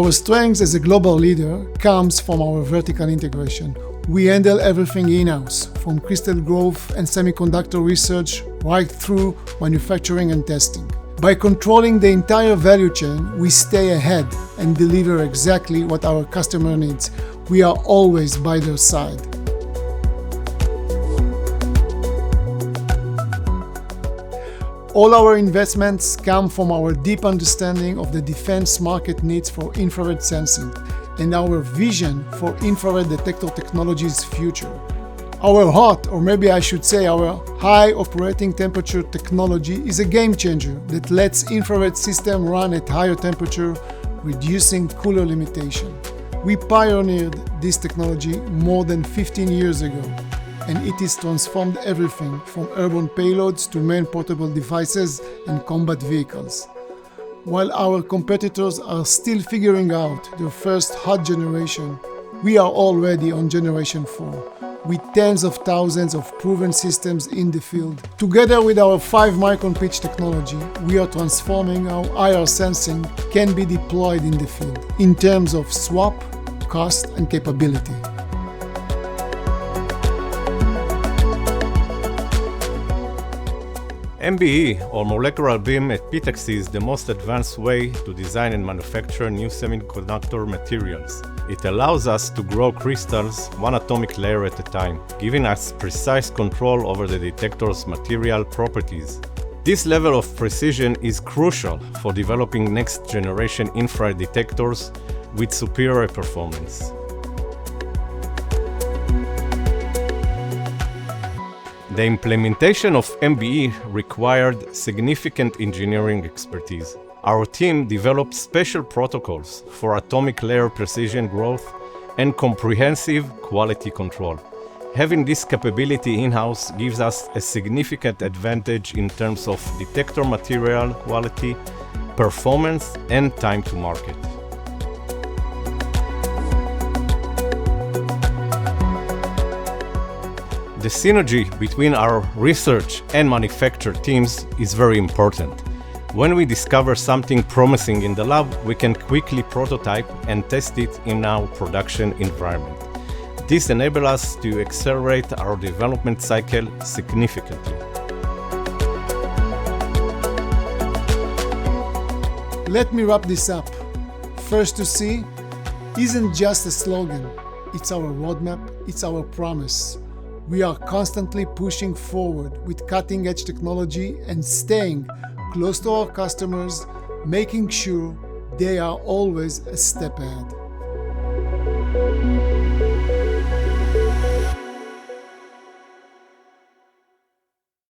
Our strength as a global leader comes from our vertical integration. We handle everything in-house, from crystal growth and semiconductor research right through manufacturing and testing. By controlling the entire value chain, we stay ahead and deliver exactly what our customer needs. We are always by their side. All our investments come from our deep understanding of the defense market needs for infrared sensing and our vision for infrared detector technology's future. Our hot, or maybe I should say our high operating temperature technology, is a game changer that lets infrared system run at higher temperature, reducing cooler limitation. We pioneered this technology more than 15 years ago, and it has transformed everything from airborne payloads to main portable devices and combat vehicles. While our competitors are still figuring out their first hot generation, we are already on generation 4, with tens of thousands of proven systems in the field. Together with our 5-micron pitch technology, we are transforming how IR sensing can be deployed in the field in terms of swap, cost, and capability. MBE, or molecular beam epitaxy, is the most advanced way to design and manufacture new semiconductor materials. It allows us to grow crystals one atomic layer at a time, giving us precise control over the detector's material properties. This level of precision is crucial for developing next-generation infrared detectors with superior performance. The implementation of MBE required significant engineering expertise. Our team developed special protocols for atomic layer precision growth and comprehensive quality control. Having this capability in-house gives us a significant advantage in terms of detector material quality, performance, and time to market. The synergy between our research and manufacture teams is very important. When we discover something promising in the lab, we can quickly prototype and test it in our production environment. This enables us to accelerate our development cycle significantly. Let me wrap this up. First to see isn't just a slogan. It's our roadmap, it's our promise. We are constantly pushing forward with cutting-edge technology and staying close to our customers, making sure they are always a step ahead.